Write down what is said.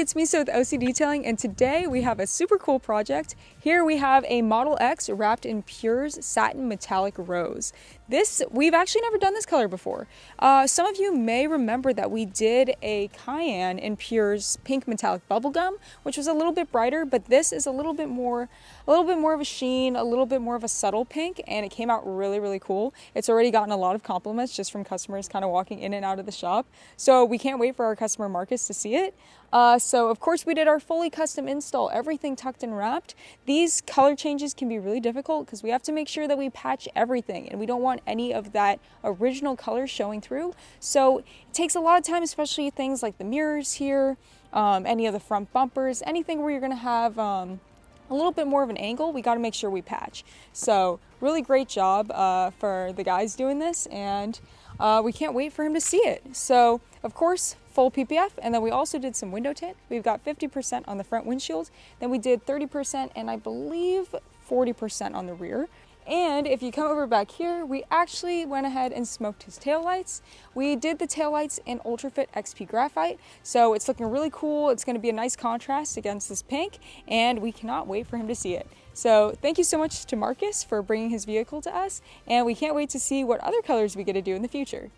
it's Misa with OCDetailing, and today we have a super cool project. Here we have a Model X wrapped in Pure's Satin Metallic Rose. We've actually never done this color before. Some of you may remember that we did a Cayenne in Pure's Pink Metallic Bubblegum, which was a little bit brighter, but this is a little bit more of a sheen, a little bit more of a subtle pink, and it came out really, really cool. It's already gotten a lot of compliments just from customers kind of walking in and out of the shop. So we can't wait for our customer Marcus to see it. So of course we did our fully custom install, everything tucked and wrapped. These color changes can be really difficult because we have to make sure that we patch everything and we don't want any of that original color showing through. So it takes a lot of time, especially things like the mirrors here, any of the front bumpers, anything where you're going to have a little bit more of an angle, we got to make sure we patch. So really great job for the guys doing this, and we can't wait for him to see it. So of course, full PPF, and then we also did some window tint. We've got 50% on the front windshield, then we did 30% and I believe 40% on the rear. And if you come over back here, we actually went ahead and smoked his taillights. We did the taillights in ULTRAFIT XP Graphite, so it's looking really cool. It's going to be a nice contrast against this pink, and we cannot wait for him to see it. So thank you so much to Marcus for bringing his vehicle to us, and we can't wait to see what other colors we get to do in the future.